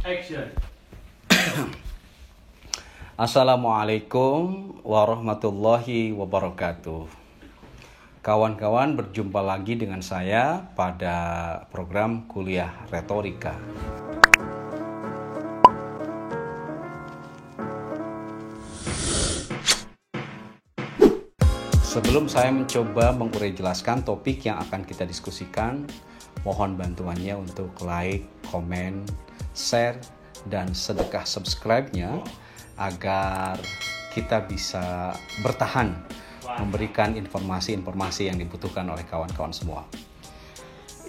Action. Assalamualaikum warahmatullahi wabarakatuh. Kawan-kawan, berjumpa lagi dengan saya pada program Kuliah Retorika. Sebelum saya mencoba mengurai jelaskan topik yang akan kita diskusikan, mohon bantuannya untuk like, komen, share, dan sedekah subscribe-nya agar kita bisa bertahan memberikan informasi-informasi yang dibutuhkan oleh kawan-kawan semua.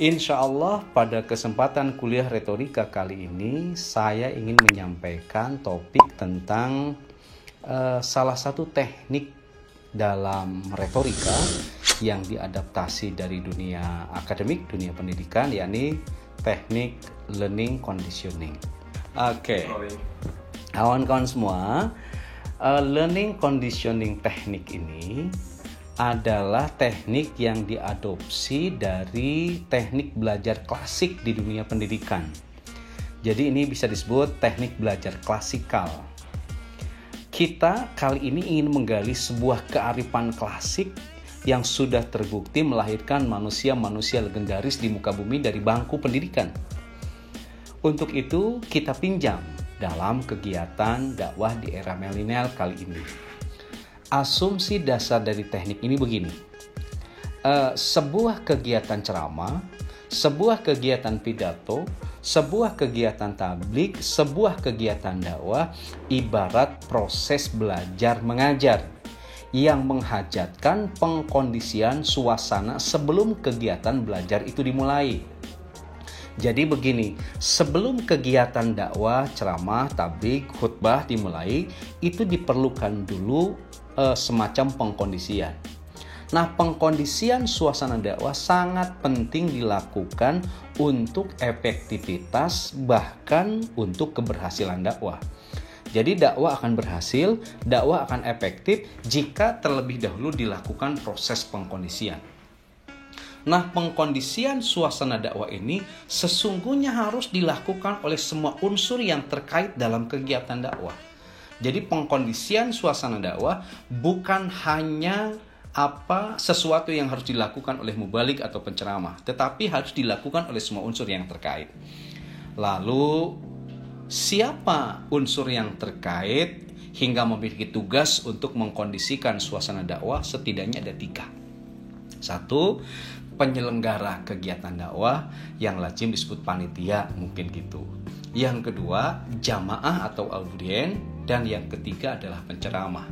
Insya Allah pada kesempatan kuliah retorika kali ini saya ingin menyampaikan topik tentang salah satu teknik dalam retorika yang diadaptasi dari dunia akademik, dunia pendidikan, yakni teknik learning conditioning. Oke. Kawan-kawan semua, learning conditioning teknik ini adalah teknik yang diadopsi dari teknik belajar klasik di dunia pendidikan. Jadi ini bisa disebut teknik belajar klasikal. Kita kali ini ingin menggali sebuah kearifan klasik yang sudah terbukti melahirkan manusia-manusia legendaris di muka bumi dari bangku pendidikan. Untuk itu kita pinjam dalam kegiatan dakwah di era milenial kali ini. Asumsi dasar dari teknik ini begini. Sebuah kegiatan ceramah, sebuah kegiatan pidato, sebuah kegiatan tabligh, sebuah kegiatan dakwah ibarat proses belajar mengajar yang menghajatkan pengkondisian suasana sebelum kegiatan belajar itu dimulai. Jadi begini, sebelum kegiatan dakwah, ceramah, tabligh, khutbah dimulai, itu diperlukan dulu semacam pengkondisian. Nah, pengkondisian suasana dakwah sangat penting dilakukan untuk efektivitas bahkan untuk keberhasilan dakwah. Jadi dakwah akan berhasil, dakwah akan efektif jika terlebih dahulu dilakukan proses pengkondisian. Nah, pengkondisian suasana dakwah ini sesungguhnya harus dilakukan oleh semua unsur yang terkait dalam kegiatan dakwah. Jadi pengkondisian suasana dakwah bukan hanya sesuatu yang harus dilakukan oleh mubalik atau penceramah, tetapi harus dilakukan oleh semua unsur yang terkait. Lalu siapa unsur yang terkait hingga memiliki tugas untuk mengkondisikan suasana dakwah? Setidaknya ada 3. 1, penyelenggara kegiatan dakwah yang lazim disebut panitia, mungkin gitu. Yang kedua, jamaah atau audien, dan yang ketiga adalah penceramah.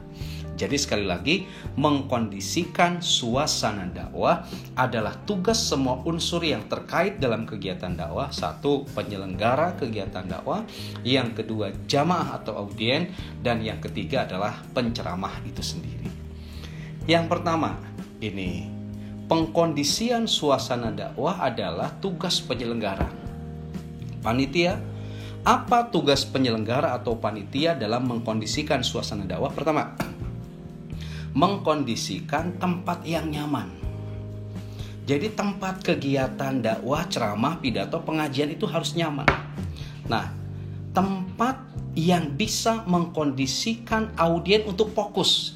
Jadi sekali lagi, mengkondisikan suasana dakwah adalah tugas semua unsur yang terkait dalam kegiatan dakwah. 1, penyelenggara kegiatan dakwah. Yang kedua, jamaah atau audien. Dan yang ketiga adalah penceramah itu sendiri. Yang pertama, ini pengkondisian suasana dakwah adalah tugas penyelenggara. Panitia, apa tugas penyelenggara atau panitia dalam mengkondisikan suasana dakwah? Pertama, mengkondisikan tempat yang nyaman. Jadi tempat kegiatan dakwah, ceramah, pidato, pengajian itu harus nyaman. Nah, tempat yang bisa mengkondisikan audien untuk fokus.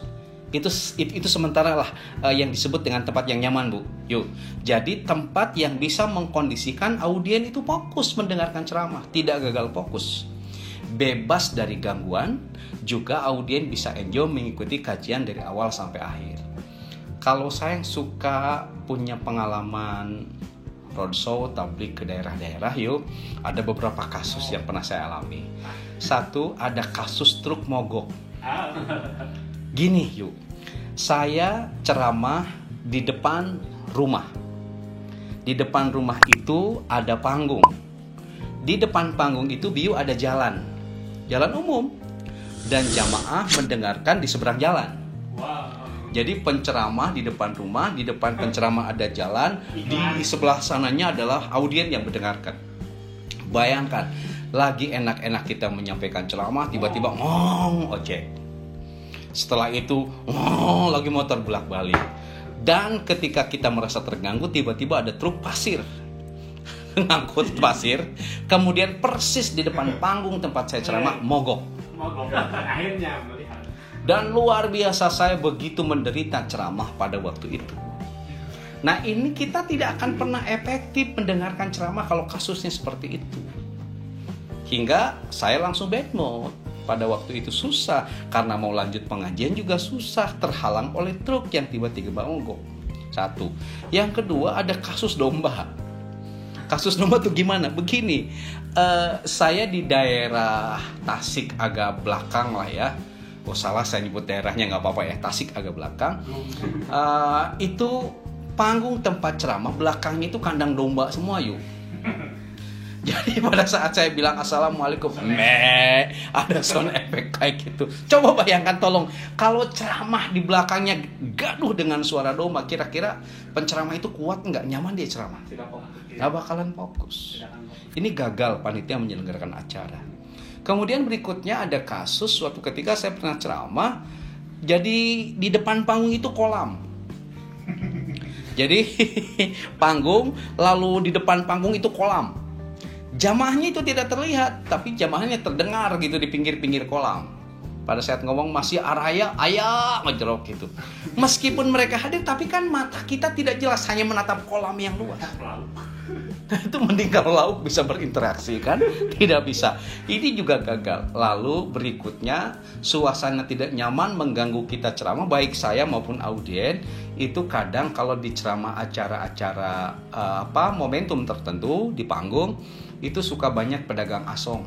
Itu sementara lah yang disebut dengan tempat yang nyaman, Bu. Yuk. Jadi tempat yang bisa mengkondisikan audien itu fokus mendengarkan ceramah, tidak gagal fokus. Bebas dari gangguan, juga audien bisa enjoy mengikuti kajian dari awal sampai akhir. Kalau saya yang suka punya pengalaman roadshow, tabligh ke daerah-daerah, yuk, ada beberapa kasus yang pernah saya alami. 1, ada kasus truk mogok. Gini, yuk, saya ceramah di depan rumah. Di depan rumah itu ada panggung. Di depan panggung itu ada jalan umum, dan jamaah mendengarkan di seberang jalan. Jadi penceramah di depan rumah, di depan penceramah ada jalan, di sebelah sananya adalah audien yang mendengarkan. Bayangkan, lagi enak-enak kita menyampaikan ceramah, tiba-tiba ojek. Setelah itu lagi motor bolak-balik. Dan ketika kita merasa terganggu, tiba-tiba ada truk pasir. ngangkut pasir, kemudian persis di depan panggung tempat saya ceramah mogok. Akhirnya melihat. Dan luar biasa saya begitu menderita ceramah pada waktu itu. Nah, ini kita tidak akan pernah efektif mendengarkan ceramah kalau kasusnya seperti itu. Hingga saya langsung bad mood. Pada waktu itu susah, karena mau lanjut pengajian juga susah, terhalang oleh truk yang tiba-tiba mogok. Satu. Yang kedua, ada kasus domba. Kasus domba tuh gimana? Begini, saya di daerah Tasik agak belakang lah ya. Oh salah, saya nyebut daerahnya nggak apa-apa ya. Tasik agak belakang. Itu panggung tempat ceramah, belakangnya itu kandang domba semua yuk. Jadi pada saat saya bilang assalamualaikum, ada sound effect kayak gitu. Coba bayangkan tolong, kalau ceramah di belakangnya gaduh dengan suara domba, kira-kira penceramah itu kuat nggak, nyaman dia ceramah? Nggak bakalan fokus. Ini gagal panitia menyelenggarakan acara. Kemudian berikutnya ada kasus suatu ketika saya pernah ceramah, jadi di depan panggung itu kolam. Jadi panggung, lalu di depan panggung itu kolam. Jamaahnya itu tidak terlihat, tapi jamaahnya terdengar gitu di pinggir-pinggir kolam. Pada saat ngomong masih araya, ayah ngejerok gitu. Meskipun mereka hadir, tapi kan mata kita tidak jelas, hanya menatap kolam yang luas. Itu mending kalau lauk bisa berinteraksi kan? Tidak bisa. Ini juga gagal. Lalu berikutnya, suasana tidak nyaman mengganggu kita ceramah, baik saya maupun audien. Itu kadang kalau di ceramah acara-acara momentum tertentu di panggung, itu suka banyak pedagang asong.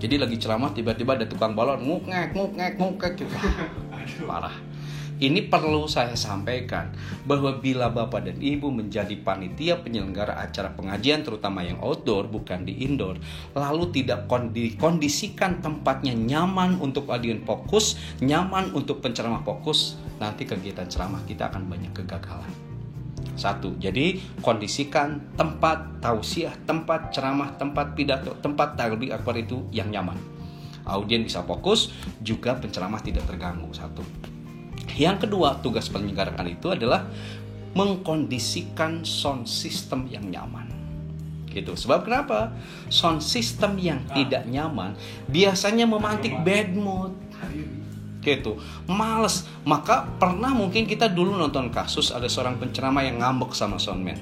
Jadi lagi ceramah tiba-tiba ada tukang balon nguk-ngek gitu. Parah. Ini perlu saya sampaikan bahwa bila Bapak dan Ibu menjadi panitia penyelenggara acara pengajian terutama yang outdoor bukan di indoor, lalu tidak kondisikan tempatnya nyaman untuk audien fokus, nyaman untuk penceramah fokus, nanti kegiatan ceramah kita akan banyak kegagalan. Satu, jadi kondisikan tempat tausiah, tempat ceramah, tempat pidato, tempat takbir akbar itu yang nyaman. Audien bisa fokus, juga penceramah tidak terganggu. Satu. Yang kedua, tugas penyelenggaraan itu adalah mengkondisikan sound system yang nyaman. Gitu. Sebab kenapa? Sound system yang tidak nyaman biasanya memantik bad mood. Gitu, males. Maka pernah mungkin kita dulu nonton kasus ada seorang penceramah yang ngambek sama soundman.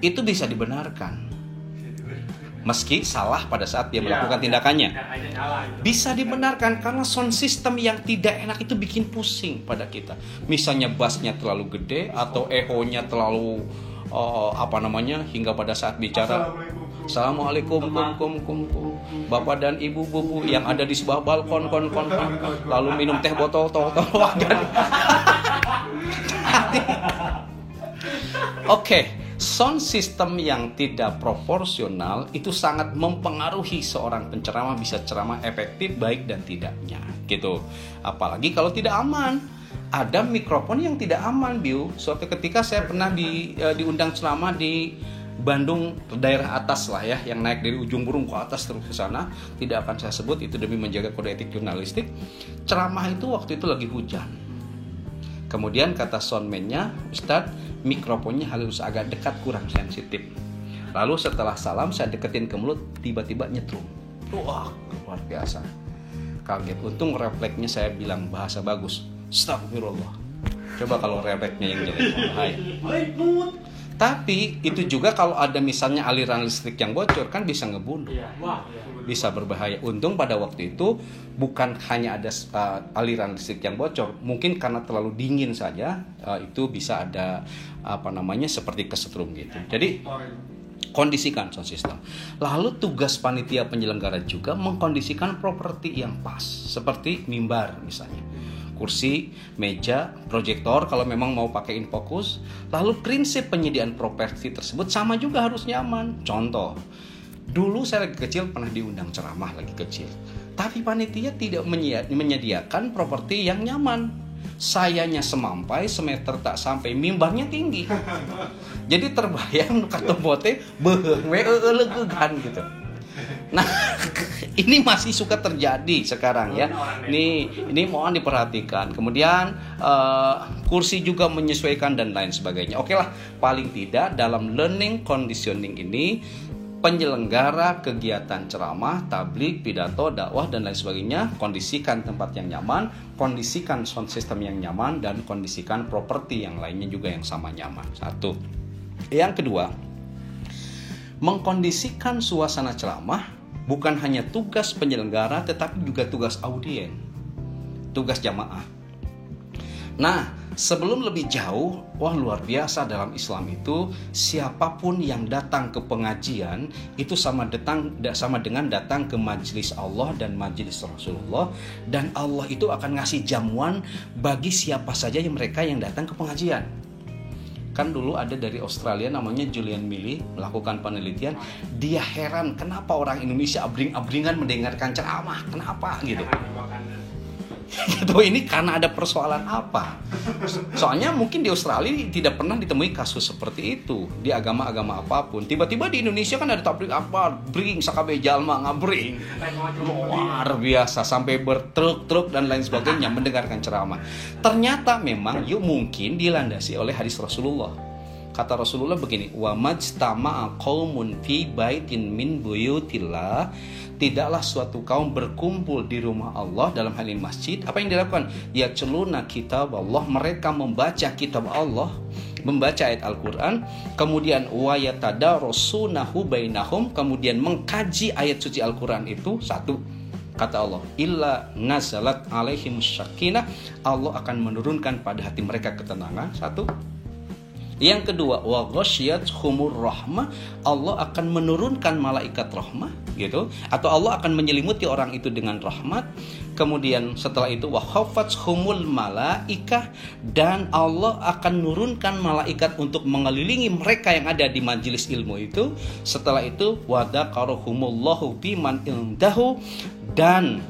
Itu bisa dibenarkan, meski salah pada saat dia melakukan tindakannya. Bisa dibenarkan karena sound system yang tidak enak itu bikin pusing pada kita. Misalnya bassnya terlalu gede atau echo-nya terlalu hingga pada saat bicara Assalamualaikum Bapak dan Ibu bubu yang ada di sebuah balkon lalu minum teh botol Oke, sound system yang tidak proporsional itu sangat mempengaruhi seorang penceramah bisa ceramah efektif baik dan tidaknya gitu. Apalagi kalau tidak aman. Ada mikrofon yang tidak aman, Biu. Suatu ketika saya pernah diundang ceramah di Bandung, daerah atas lah ya, yang naik dari ujung burung ke atas terus ke sana. Tidak akan saya sebut, itu demi menjaga kode etik jurnalistik. Ceramah itu waktu itu lagi hujan. Kemudian kata soundman-nya, Ustadz, mikrofonnya harus agak dekat, kurang sensitif. Lalu setelah salam saya deketin ke mulut, tiba-tiba nyetrum. Wah, luar biasa. Kaget. Untung refleksnya saya bilang bahasa bagus. Astagfirullah. Coba kalau refleksnya yang jelek, bahaya. Tapi itu juga kalau ada misalnya aliran listrik yang bocor kan bisa ngebunuh, bisa berbahaya. Untung pada waktu itu bukan hanya ada aliran listrik yang bocor, mungkin karena terlalu dingin saja itu bisa ada seperti kesetrum gitu. Jadi kondisikan sound system. Lalu tugas panitia penyelenggara juga mengkondisikan properti yang pas, seperti mimbar misalnya. Kursi, meja, proyektor kalau memang mau pakai infocus. Lalu prinsip penyediaan properti tersebut sama juga harus nyaman. Contoh, dulu saya lagi kecil pernah diundang ceramah lagi kecil. Tapi panitia tidak menyediakan properti yang nyaman. Sayanya semampai, semeter tak sampai, mimbarnya tinggi. Jadi terbayang kata bote kan gitu. Nah, ini masih suka terjadi sekarang ya. Ini mohon diperhatikan. Kemudian kursi juga menyesuaikan dan lain sebagainya. Oke lah, paling tidak dalam learning conditioning ini penyelenggara kegiatan ceramah, tabligh, pidato, dakwah dan lain sebagainya, kondisikan tempat yang nyaman, kondisikan sound system yang nyaman, dan kondisikan properti yang lainnya juga yang sama nyaman. Satu. Yang kedua, mengkondisikan suasana ceramah bukan hanya tugas penyelenggara tetapi juga tugas audien, tugas jamaah. Nah, sebelum lebih jauh, luar biasa dalam Islam itu siapapun yang datang ke pengajian itu sama dengan datang ke majelis Allah dan majelis Rasulullah, dan Allah itu akan ngasih jamuan bagi siapa saja mereka yang datang ke pengajian. Kan dulu ada dari Australia namanya Julian Milley melakukan penelitian, dia heran kenapa orang Indonesia abring-abringan mendengarkan ceramah, kenapa gitu. Gitu, ini karena ada persoalan apa? Soalnya mungkin di Australia tidak pernah ditemui kasus seperti itu di agama-agama apapun. Tiba-tiba di Indonesia kan ada tabligh apa, bring sakabe jalma ngabring. Luar biasa sampai bertruk-truk dan lain sebagainya mendengarkan ceramah. Ternyata memang mungkin dilandasi oleh hadis Rasulullah. Kata Rasulullah begini, wa majtama'a qaumun fi baitin min buyutillah, tidaklah suatu kaum berkumpul di rumah Allah dalam hal ini masjid. Apa yang dilakukan? Yatluna kitab Allah, mereka membaca kitab Allah, membaca ayat Al-Quran, kemudian wa yatadarasunahu bainahum, kemudian mengkaji ayat suci Al-Quran itu. Satu, kata Allah, illa nazalat alaihim syakinah, Allah akan menurunkan pada hati mereka ketenangan. Satu. Yang kedua, wa ghasyiyatuhumur rahmah, Allah akan menurunkan malaikat rahmah gitu, atau Allah akan menyelimuti orang itu dengan rahmat. Kemudian setelah itu wa khafathumul malaikah, dan Allah akan menurunkan malaikat untuk mengelilingi mereka yang ada di majelis ilmu itu. Setelah itu wa dzakarohumullahu biman indahu, dan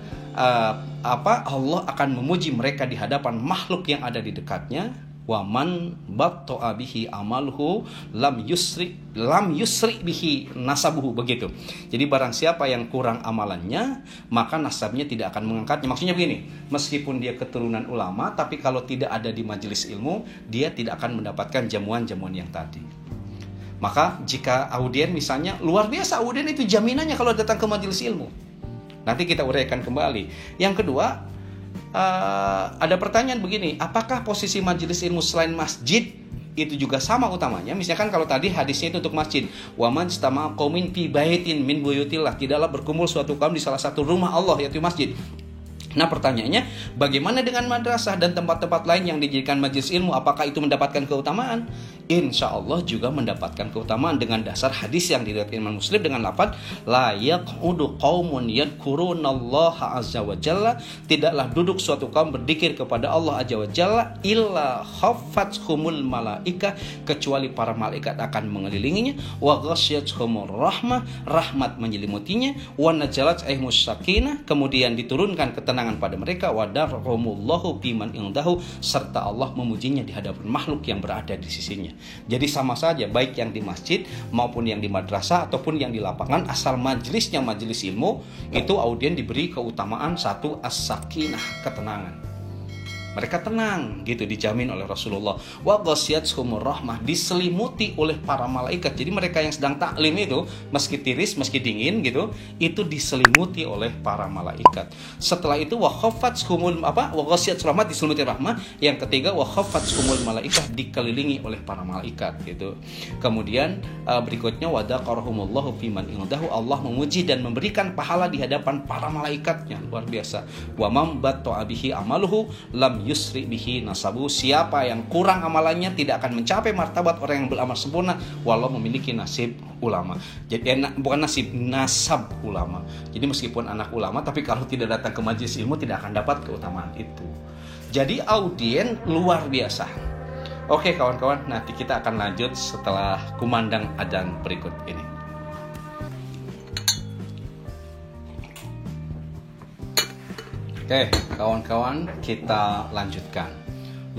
Allah akan memuji mereka di hadapan makhluk yang ada di dekatnya. Wa man batta'a bihi amaluhu lam yusri bihi nasabuhu, begitu. Jadi barang siapa yang kurang amalannya, maka nasabnya tidak akan mengangkatnya. Maksudnya begini, meskipun dia keturunan ulama, tapi kalau tidak ada di majelis ilmu, dia tidak akan mendapatkan jamuan-jamuan yang tadi. Maka jika audien misalnya, luar biasa audien itu jaminannya kalau datang ke majelis ilmu. Nanti kita uraikan kembali. Yang kedua, ada pertanyaan begini, apakah posisi majelis ilmu selain masjid itu juga sama utamanya? Misalkan kalau tadi hadisnya itu untuk masjid, wa man istama'a qaumin fi baitin min buyutillah, tidaklah berkumpul suatu kaum di salah satu rumah Allah yaitu masjid. Nah pertanyaannya, bagaimana dengan madrasah dan tempat-tempat lain yang dijadikan majelis ilmu? Apakah itu mendapatkan keutamaan? Insya Allah juga mendapatkan keutamaan dengan dasar hadis yang diriwayatkan Imam Muslim dengan lafaz la yaqudu qaumun yadhkurunallaha azza wa jalla, tidaklah duduk suatu kaum berzikir kepada Allah azza wa jalla illa khaffathumul malaikah, kecuali para malaikat akan mengelilinginya, wa ghasyiyatuhumur rahmah, rahmat menyelimutinya, wa nazalat aimus sakinah, kemudian diturunkan ketenangan pada mereka, wadarrahumullahu biman indahu, serta Allah memujinya di hadapan makhluk yang berada di sisinya. Jadi sama saja baik yang di masjid maupun yang di madrasah ataupun yang di lapangan, asal majelisnya majelis ilmu, itu audien diberi keutamaan satu, as-sakinah, ketenangan. Mereka tenang gitu, dijamin oleh Rasulullah. Wa ghasyiyatuhumur rahmah, diselimuti oleh para malaikat. Jadi mereka yang sedang taklim itu, meski tiris, meski dingin gitu, itu diselimuti oleh para malaikat. Setelah itu wa khafathumul wa ghasyiyatuhumur rahmah, diselimuti rahmah. Yang ketiga wa khafathumul malaikat, dikelilingi oleh para malaikat gitu. Kemudian berikutnya wa dzakarakumullahu fiman indahu, Allah memuji dan memberikan pahala di hadapan para malaikatnya. Luar biasa. Wa man batta'a bihi amaluhu lam yusri bihi nasabu, siapa yang kurang amalannya tidak akan mencapai martabat orang yang beramal sempurna walau memiliki nasib ulama. Jadi bukan nasib, nasab ulama. Jadi meskipun anak ulama, tapi kalau tidak datang ke majelis ilmu tidak akan dapat keutamaan itu. Jadi audien luar biasa. Oke kawan-kawan, nanti kita akan lanjut setelah kumandang adzan berikut ini. Oke, kawan-kawan, kita lanjutkan.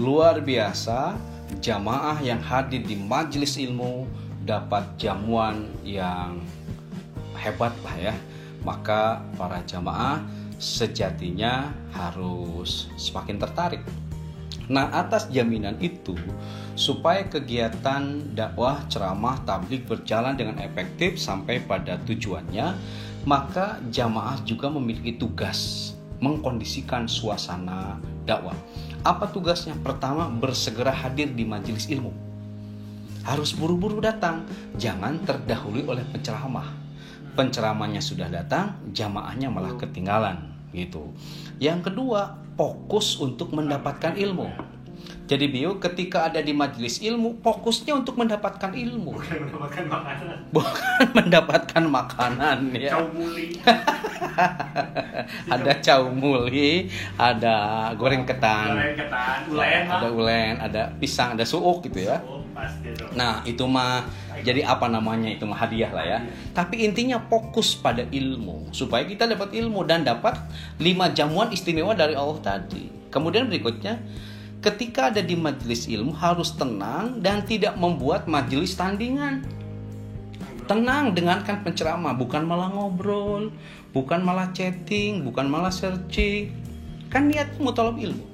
Luar biasa, jamaah yang hadir di majelis ilmu dapat jamuan yang hebat lah ya. Maka para jamaah sejatinya harus semakin tertarik Nah, atas jaminan itu, supaya kegiatan dakwah, ceramah, tabligh berjalan dengan efektif sampai pada tujuannya, maka jamaah juga memiliki tugas mengkondisikan suasana dakwah. Apa tugasnya? Pertama, bersegera hadir di majelis ilmu. Harus buru-buru datang, jangan terdahului oleh penceramah. Penceramahnya sudah datang, jamaahnya malah ketinggalan gitu. Yang kedua, fokus untuk mendapatkan ilmu. Jadi beliau ketika ada di majelis ilmu, fokusnya untuk mendapatkan ilmu, bukan mendapatkan makanan. bukan mendapatkan makanan ya. Cau muli. Ada cau muli, ada goreng ketan, ada ulen, ada pisang, ada suuk gitu ya. Oh, pasti dong. Nah, itu mah jadi apa namanya, itu mah hadiah lah ya. Tapi intinya fokus pada ilmu supaya kita dapat ilmu dan dapat 5 jamuan istimewa dari Allah tadi. Kemudian berikutnya, ketika ada di majelis ilmu harus tenang dan tidak membuat majelis tandingan. Tenang, dengarkan penceramah, bukan malah ngobrol, bukan malah chatting, bukan malah searching. Kan niat mau tolong ilmu.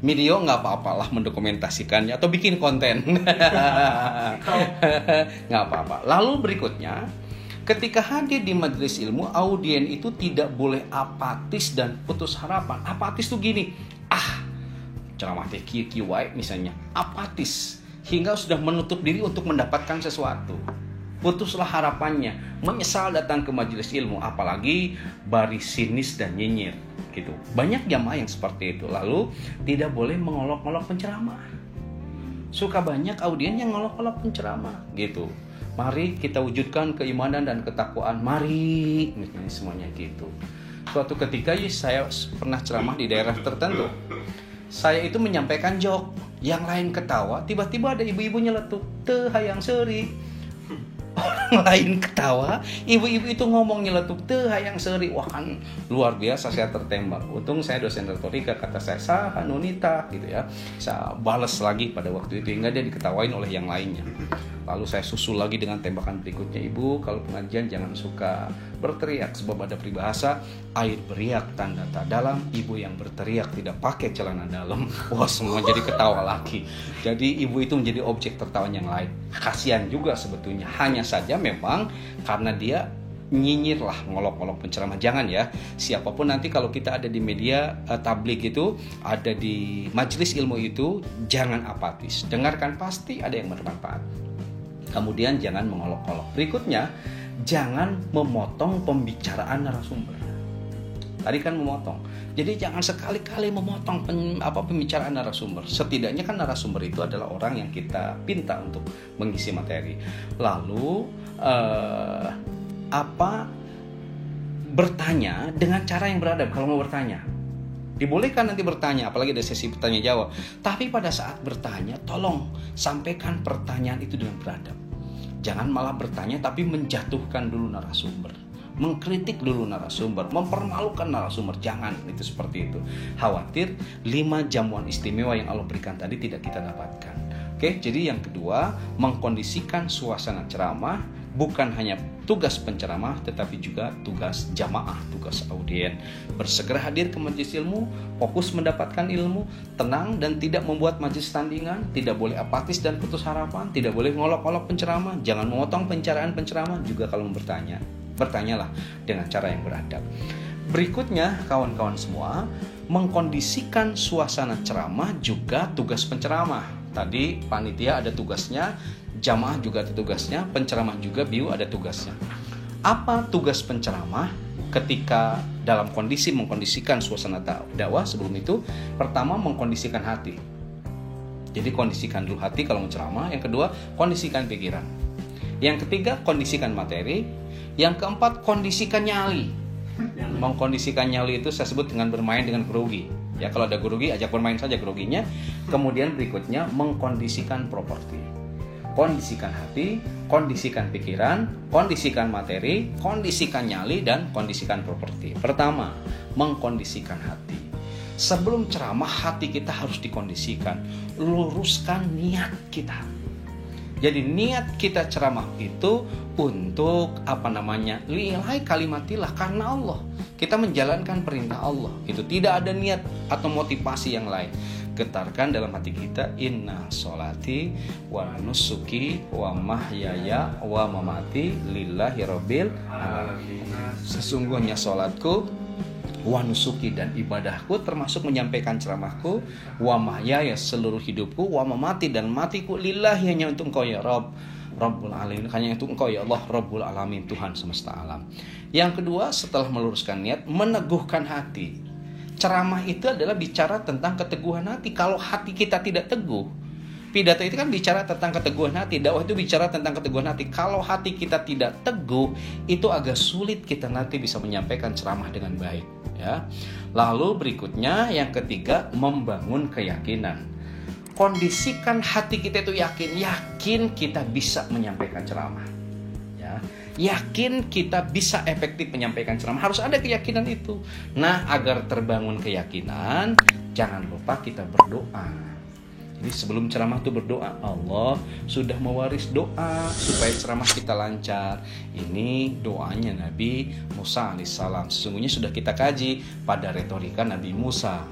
Video nggak apa-apalah mendokumentasikannya atau bikin konten. Nggak apa-apa. Lalu berikutnya, ketika hadir di majelis ilmu, audien itu tidak boleh apatis dan putus harapan. Apatis tuh gini, ceramah teh kieu wae misalnya, apatis hingga sudah menutup diri untuk mendapatkan sesuatu. Putuslah harapannya, menyesal datang ke majelis ilmu, apalagi baris sinis dan nyinyir gitu. Banyak jamaah yang seperti itu. Lalu tidak boleh mengolok-olok penceramah. Suka banyak audien yang ngolok-olok penceramah gitu. Mari kita wujudkan keimanan dan ketakwaan. Mari, misalnya semuanya gitu. Suatu ketika saya pernah ceramah di daerah tertentu. Saya itu menyampaikan joke, yang lain ketawa, tiba-tiba ada ibu-ibu nyeletuk, "Teu hayang seuri." Orang lain ketawa, ibu-ibu itu ngomong nyeletuk, "Teu hayang seuri." Wah, kan luar biasa, saya tertembak. Untung saya dosen retorika, kata saya, "Saha nunita," gitu ya. Saya balas lagi pada waktu itu hingga dia diketawain oleh yang lainnya. Lalu saya susul lagi dengan tembakan berikutnya, "Ibu, kalau pengajian jangan suka berteriak, sebab ada peribahasa, air beriak tanda tak dalam, ibu yang berteriak tidak pakai celana dalam." Wah, semua jadi ketawa lagi. Jadi ibu itu menjadi objek tertawa yang lain. Kasihan juga sebetulnya, hanya saja memang karena dia nyinyir lah, ngolok-ngolok penceramah. Jangan ya, siapapun nanti kalau kita ada di media tabligh itu, ada di majelis ilmu itu, jangan apatis. Dengarkan, pasti ada yang bermanfaat. Kemudian jangan mengolok-olok. Berikutnya, jangan memotong pembicaraan narasumber. Tadi kan memotong. Jadi jangan sekali-kali memotong pembicaraan narasumber. Setidaknya kan narasumber itu adalah orang yang kita pinta untuk mengisi materi. Lalu bertanya dengan cara yang beradab kalau mau bertanya. Dibolehkan nanti bertanya, apalagi ada sesi bertanya jawab. Tapi pada saat bertanya, tolong sampaikan pertanyaan itu dengan beradab. Jangan malah bertanya tapi menjatuhkan dulu narasumber, mengkritik dulu narasumber, mempermalukan narasumber. Jangan, itu seperti itu. Khawatir 5 jamuan istimewa yang Allah berikan tadi tidak kita dapatkan. Oke, jadi yang kedua, mengkondisikan suasana ceramah. Bukan hanya tugas penceramah, tetapi juga tugas jamaah, tugas audien. Bersegera hadir ke majelis ilmu, fokus mendapatkan ilmu, tenang dan tidak membuat majelis tandingan, tidak boleh apatis dan putus harapan, tidak boleh ngolok-olok penceramah, jangan memotong pencerahan penceramah. Juga kalau bertanya, bertanyalah dengan cara yang beradab. Berikutnya, kawan-kawan semua, mengkondisikan suasana ceramah juga tugas penceramah. Tadi panitia ada tugasnya, jamaah juga ada tugasnya, penceramah juga ada tugasnya. Apa tugas penceramah ketika dalam kondisi mengkondisikan suasana dakwah? Sebelum itu, pertama mengkondisikan hati. Jadi kondisikan dulu hati kalau menceramah. Yang kedua, kondisikan pikiran. Yang ketiga, kondisikan materi. Yang keempat, kondisikan nyali. Mengkondisikan nyali itu saya sebut dengan bermain dengan grogi. Ya, kalau ada grogi, ajak bermain saja groginya. Kemudian berikutnya, mengkondisikan properti. Kondisikan hati, kondisikan pikiran, kondisikan materi, kondisikan nyali, dan kondisikan properti. Pertama, mengkondisikan hati. Sebelum ceramah, hati kita harus dikondisikan. Luruskan niat kita. Jadi niat kita ceramah itu untuk lillahi kalimatillah, karena Allah. Kita menjalankan perintah Allah. Itu tidak ada niat atau motivasi yang lain. Getarkan dalam hati kita, inna sholati wa nusuki wa mahyaya wa mamati lillahi rabbil alamin. Sesungguhnya sholatku, wa nusuki dan ibadahku, termasuk menyampaikan ceramahku, wa mahyaya seluruh hidupku, wa mamati dan matiku, lillahi hanya untuk Engkau ya Rabbul alamin, hanya untuk Engkau ya Allah Rabbul alamin, Tuhan semesta alam. Yang kedua, setelah meluruskan niat, meneguhkan hati. Ceramah itu adalah bicara tentang keteguhan hati. Kalau hati kita tidak teguh, pidato itu kan bicara tentang keteguhan hati, dakwah itu bicara tentang keteguhan hati. Kalau hati kita tidak teguh, itu agak sulit kita nanti bisa menyampaikan ceramah dengan baik, ya. Lalu berikutnya yang ketiga, membangun keyakinan. Kondisikan hati kita itu yakin kita bisa menyampaikan ceramah, ya. Yakin kita bisa efektif menyampaikan ceramah, harus ada keyakinan itu. Nah, agar terbangun keyakinan, jangan lupa kita berdoa. Jadi sebelum ceramah itu berdoa, Allah sudah mewaris doa supaya ceramah kita lancar. Ini doanya Nabi Musa alaihissalam. Sesungguhnya sudah kita kaji pada retorika Nabi Musa.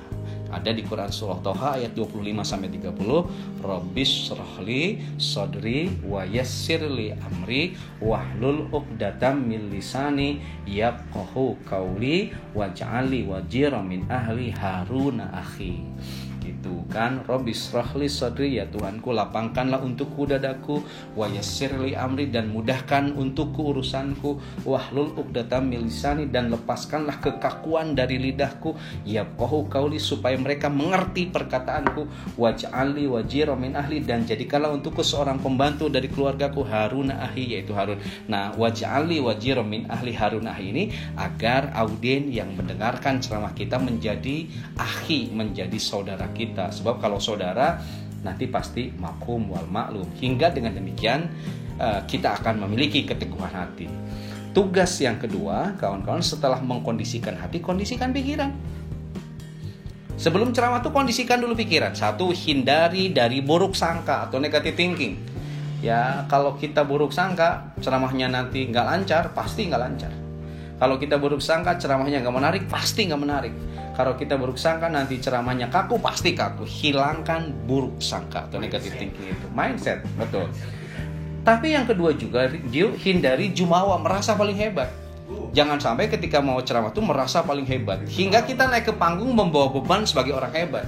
Ada di Quran surah Toha ayat 25-30. Rabbis shrahli sadri wa yassirli amri wahlul uqdatam min lisani yafqahu qawli waj'alli waziran min ahli Haruna akhi. Gitu kan, Rabbis shrahli sadri, ya Tuhanku lapangkanlah untukku dadaku, wa yassirli amri dan mudahkan untukku urusanku, wahlul uqdatam min lisani dan lepaskanlah kekakuan dari lidahku, yafqahu qauli supaya mereka mengerti perkataanku, waj'alli waziran min ahli dan jadikanlah untukku seorang pembantu dari keluargaku, Haruna akhi, yaitu Harun. Nah, waj'alli waziran min ahli Harun akhi ini agar audien yang mendengarkan ceramah kita menjadi akhi, menjadi saudara kita. Sebab kalau saudara nanti pasti makum wal maklum. Hingga dengan demikian kita akan memiliki keteguhan hati. Tugas yang kedua, kawan-kawan, setelah mengkondisikan hati, kondisikan pikiran. Sebelum ceramah tuh kondisikan dulu pikiran. Satu, hindari dari buruk sangka atau negative thinking. Ya, kalau kita buruk sangka, ceramahnya nanti nggak lancar, pasti nggak lancar. Kalau kita buruk sangka, ceramahnya nggak menarik, pasti nggak menarik. Kalau kita buruk sangka, nanti ceramahnya kaku, pasti kaku. Hilangkan buruk sangka atau negative thinking itu. Mindset, betul. Tapi yang kedua juga, hindari jumawa, merasa paling hebat. Jangan sampai ketika mau ceramah tuh merasa paling hebat. Hingga kita naik ke panggung membawa beban sebagai orang hebat.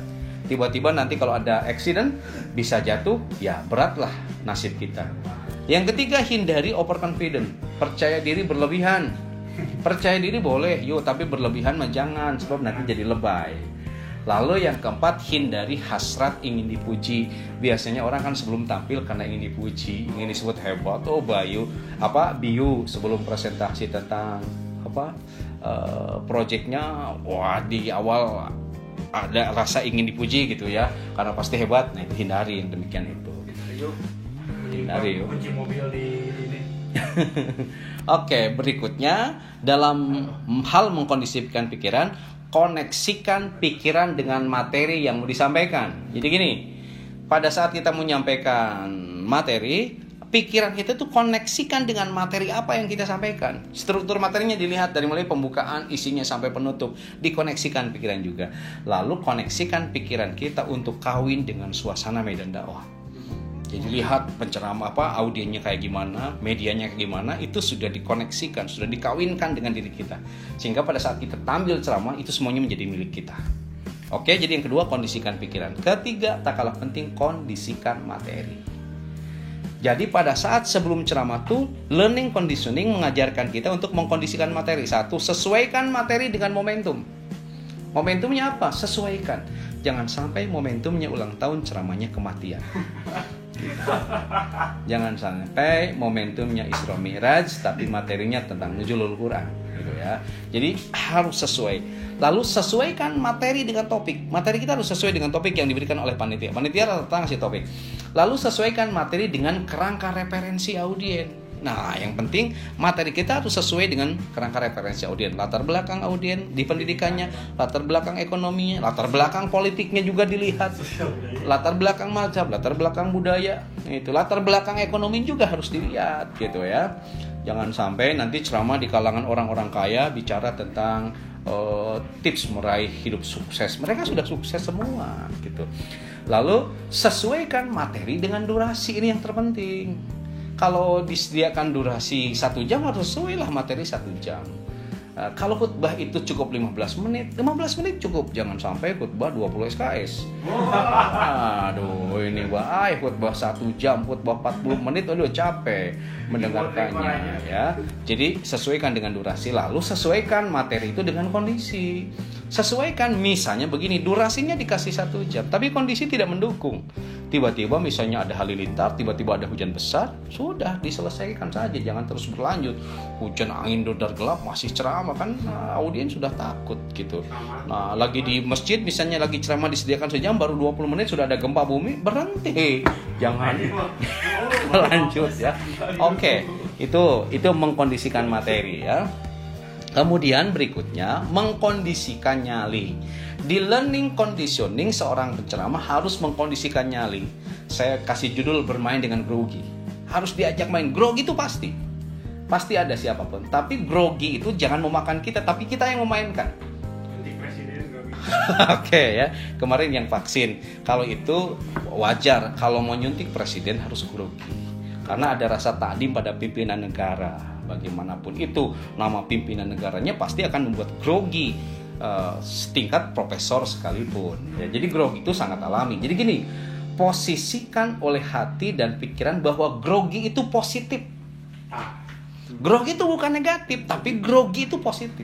Tiba-tiba nanti kalau ada accident, bisa jatuh, ya beratlah nasib kita. Yang ketiga, hindari overconfident, percaya diri berlebihan. Percaya diri boleh, tapi berlebihan mah jangan, sebab nanti jadi lebay. Lalu yang keempat, hindari hasrat ingin dipuji. Biasanya orang kan sebelum tampil karena ingin dipuji, ingin disebut hebat, Biu sebelum presentasi tentang proyeknya, di awal ada rasa ingin dipuji gitu ya, karena pasti hebat. Nah, itu hindari yang demikian itu. Hindari yuk. Kunci mobil di ini. Oke, berikutnya dalam hal mengkondisikan pikiran, koneksikan pikiran dengan materi yang mau disampaikan. Jadi gini, pada saat kita menyampaikan materi, pikiran kita tuh koneksikan dengan materi apa yang kita sampaikan. Struktur materinya dilihat dari mulai pembukaan, isinya sampai penutup, dikoneksikan pikiran juga. Lalu koneksikan pikiran kita untuk kawin dengan suasana medan dakwah. Jadi lihat penceramah audiennya kayak gimana, medianya kayak gimana, itu sudah dikoneksikan, sudah dikawinkan dengan diri kita. Sehingga pada saat kita tampil ceramah, itu semuanya menjadi milik kita. Oke, jadi yang kedua, kondisikan pikiran. Ketiga, tak kalah penting, kondisikan materi. Jadi pada saat sebelum ceramah tuh, learning conditioning mengajarkan kita untuk mengkondisikan materi. Satu, sesuaikan materi dengan momentum. Momentumnya apa? Sesuaikan. Jangan sampai momentumnya ulang tahun, ceramahnya kematian. Jangan sampai momentumnya Isra Mi'raj tapi materinya tentang nuzulul Quran gitu ya. Jadi harus sesuai. Lalu sesuaikan materi dengan topik. Materi kita harus sesuai dengan topik yang diberikan oleh panitia. Panitia datang ngasih topik. Lalu sesuaikan materi dengan kerangka referensi audien. Nah, yang penting materi kita harus sesuai dengan kerangka referensi audien, latar belakang audien di pendidikannya, latar belakang ekonominya, latar belakang politiknya juga dilihat, latar belakang mazhab, latar belakang budaya, itu latar belakang ekonomi juga harus dilihat gitu ya. Jangan sampai nanti ceramah di kalangan orang-orang kaya bicara tentang tips meraih hidup sukses. Mereka sudah sukses semua gitu. Lalu sesuaikan materi dengan durasi, ini yang terpenting. Kalau disediakan durasi 1 jam harus sesuai lah materi 1 jam. Kalau khutbah itu cukup 15 menit cukup. Jangan sampai khutbah 20 SKS. Aduh, ini khutbah 1 jam, khutbah 40 menit udah capek mendengarkannya ya. Jadi sesuaikan dengan durasi, lalu sesuaikan materi itu dengan kondisi. Sesuaikan, misalnya begini, durasinya dikasih 1 jam, tapi kondisi tidak mendukung. Tiba-tiba misalnya ada halilintar, tiba-tiba ada hujan besar, sudah diselesaikan saja, jangan terus berlanjut. Hujan, angin, dudar gelap, masih ceramah kan, audiens sudah takut gitu. Nah, lagi di masjid misalnya lagi ceramah disediakan sejam, baru 20 menit sudah ada gempa bumi, berhenti. Jangan lanjut ya. Oke, itu mengkondisikan materi ya. Kemudian berikutnya mengkondisikan nyali. Di learning conditioning seorang penceramah harus mengkondisikan nyali. Saya kasih judul bermain dengan grogi. Harus diajak main. Grogi itu pasti ada siapapun. Tapi grogi itu jangan memakan kita, tapi kita yang memainkan. Oke ya. Kemarin yang vaksin. Kalau itu wajar. Kalau mau nyuntik presiden harus grogi. Karena ada rasa takdim pada pimpinan negara. Bagaimanapun itu, nama pimpinan negaranya pasti akan membuat grogi, setingkat profesor sekalipun ya. Jadi grogi itu sangat alami. Jadi gini, posisikan oleh hati dan pikiran bahwa grogi itu positif. Grogi itu bukan negatif, tapi grogi itu positif.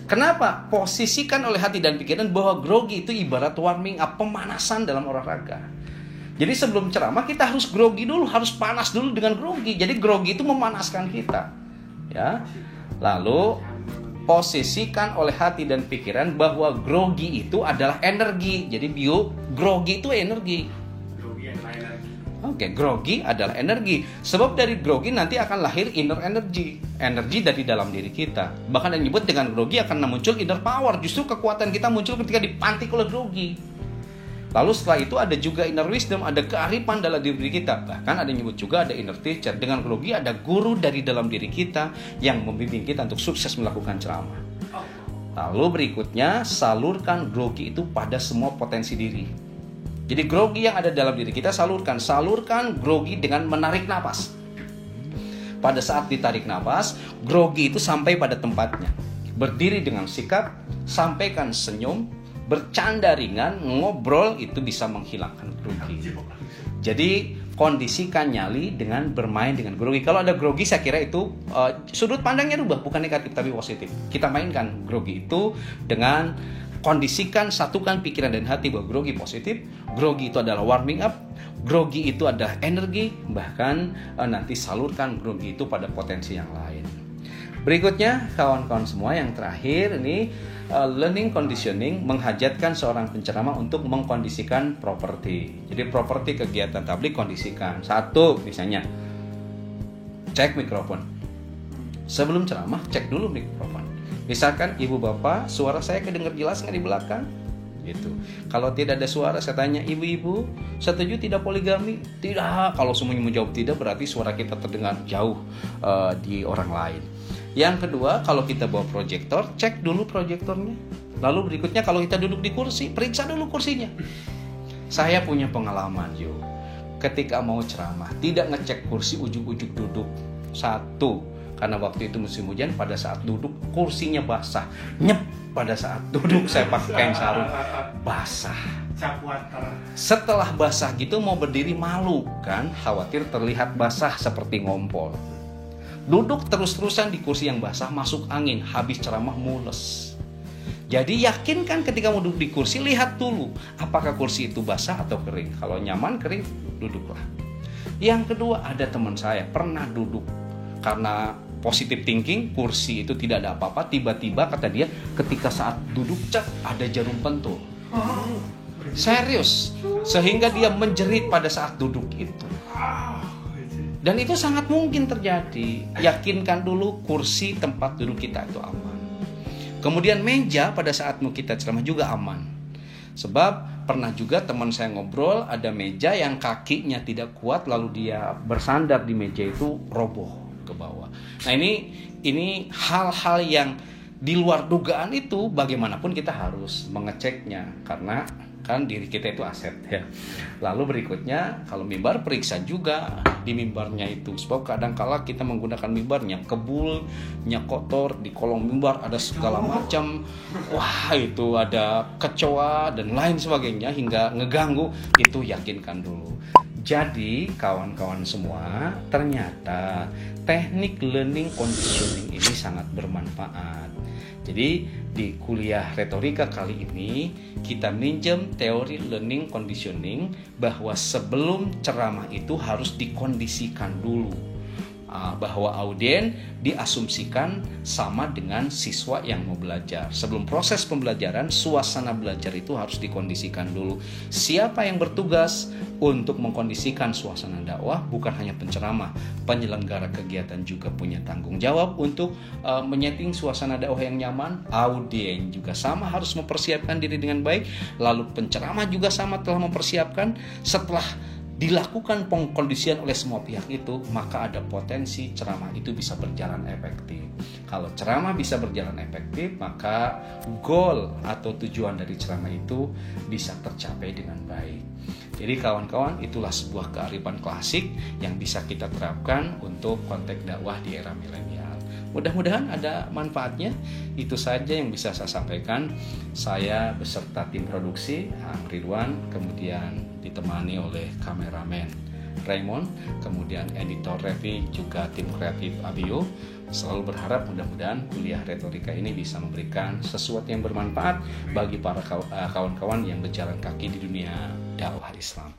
Kenapa? Posisikan oleh hati dan pikiran bahwa grogi itu ibarat warming up, pemanasan dalam olahraga. Jadi sebelum ceramah kita harus grogi dulu, harus panas dulu dengan grogi. Jadi grogi itu memanaskan kita, ya. Lalu posisikan oleh hati dan pikiran bahwa grogi itu adalah energi. Jadi grogi itu energi. Oke, grogi adalah energi. Sebab dari grogi nanti akan lahir inner energy, energi dari dalam diri kita. Bahkan yang disebut dengan grogi akan muncul inner power. Justru kekuatan kita muncul ketika dipantik oleh grogi. Lalu setelah itu ada juga inner wisdom, ada kearifan dalam diri kita. Bahkan ada yang nyebut juga ada inner teacher. Dengan grogi ada guru dari dalam diri kita yang membimbing kita untuk sukses melakukan ceramah. Lalu berikutnya, salurkan grogi itu pada semua potensi diri. Jadi grogi yang ada dalam diri kita salurkan grogi dengan menarik napas. Pada saat ditarik napas, grogi itu sampai pada tempatnya. Berdiri dengan sikap, sampaikan senyum, bercanda ringan, ngobrol itu bisa menghilangkan grogi. Jadi kondisikan nyali dengan bermain dengan grogi. Kalau ada grogi saya kira itu sudut pandangnya rubah, bukan negatif tapi positif. Kita mainkan grogi itu dengan kondisikan, satukan pikiran dan hati bahwa grogi positif. Grogi itu adalah warming up, grogi itu adalah energi, bahkan nanti salurkan grogi itu pada potensi yang lain. Berikutnya kawan-kawan semua, yang terakhir ini learning conditioning menghajatkan seorang penceramah untuk mengkondisikan properti. Jadi properti kegiatan tablik kondisikan. 1, misalnya cek mikrofon. Sebelum ceramah cek dulu mikrofon. Misalkan ibu bapak, suara saya kedengar jelas nggak di belakang? Gitu. Kalau tidak ada suara, saya tanya, ibu-ibu setuju tidak poligami? Tidak. Kalau semuanya menjawab tidak, berarti suara kita terdengar jauh di orang lain. Yang kedua, kalau kita bawa proyektor, cek dulu proyektornya. Lalu berikutnya, kalau kita duduk di kursi, periksa dulu kursinya. Saya punya pengalaman, ketika mau ceramah, tidak ngecek kursi ujung-ujung duduk. 1, karena waktu itu musim hujan, pada saat duduk kursinya basah. Pada saat duduk saya pakai kain sarung, basah. Setelah basah gitu mau berdiri malu kan, khawatir terlihat basah seperti ngompol. Duduk terus-terusan di kursi yang basah, masuk angin, habis ceramah mules. Jadi yakinkan ketika mau duduk di kursi, lihat dulu apakah kursi itu basah atau kering. Kalau nyaman kering, duduklah. Yang kedua, ada teman saya pernah duduk karena positive thinking, kursi itu tidak ada apa-apa, tiba-tiba kata dia ketika saat duduk ada jarum pentul. Serius, sehingga dia menjerit pada saat duduk itu. Dan itu sangat mungkin terjadi. Yakinkan dulu kursi tempat duduk kita itu aman. Kemudian meja pada saat mau kita ceramah juga aman. Sebab pernah juga teman saya ngobrol, ada meja yang kakinya tidak kuat lalu dia bersandar di meja itu roboh ke bawah. Nah ini hal-hal yang di luar dugaan itu bagaimanapun kita harus mengeceknya karena kan diri kita itu aset ya. Lalu berikutnya kalau mimbar periksa juga di mimbarnya itu, sebab kadang-kala kita menggunakan mimbarnya kebulnya kotor, di kolong mimbar ada segala macam, wah itu ada kecoa dan lain sebagainya hingga ngeganggu. Itu yakinkan dulu. Jadi kawan-kawan semua, ternyata teknik learning conditioning ini sangat bermanfaat. Jadi di kuliah retorika kali ini kita minjem teori learning conditioning bahwa sebelum ceramah itu harus dikondisikan dulu. Bahwa audien diasumsikan sama dengan siswa yang mau belajar. Sebelum proses pembelajaran, suasana belajar itu harus dikondisikan dulu. Siapa yang bertugas untuk mengkondisikan suasana dakwah? Bukan hanya penceramah, penyelenggara kegiatan juga punya tanggung jawab untuk menyeting suasana dakwah yang nyaman. Audien juga sama harus mempersiapkan diri dengan baik. Lalu penceramah juga sama telah mempersiapkan. Setelah dilakukan pengkondisian oleh semua pihak itu, maka ada potensi ceramah itu bisa berjalan efektif. Kalau ceramah bisa berjalan efektif, maka goal atau tujuan dari ceramah itu bisa tercapai dengan baik. Jadi kawan-kawan, itulah sebuah kearifan klasik yang bisa kita terapkan untuk konteks dakwah di era milenial. Mudah-mudahan ada manfaatnya. Itu saja yang bisa saya sampaikan. Saya beserta tim produksi Ang Ridwan, kemudian ditemani oleh kameramen Raymond, kemudian editor Revi, juga tim kreatif Abio. Selalu berharap mudah-mudahan kuliah retorika ini bisa memberikan sesuatu yang bermanfaat bagi para kawan-kawan yang berjalan kaki di dunia dakwah Islam.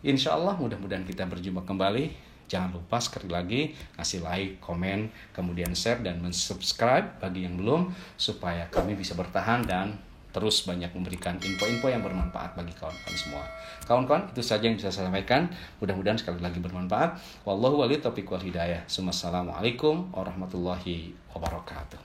Insya Allah mudah-mudahan kita berjumpa kembali. Jangan lupa sekali lagi kasih like, komen, kemudian share dan subscribe bagi yang belum, supaya kami bisa bertahan dan terus banyak memberikan info-info yang bermanfaat bagi kawan-kawan semua. Kawan-kawan, itu saja yang bisa saya sampaikan. Mudah-mudahan sekali lagi bermanfaat. Wallahu wali taufiq wal hidayah. Assalamualaikum warahmatullahi wabarakatuh.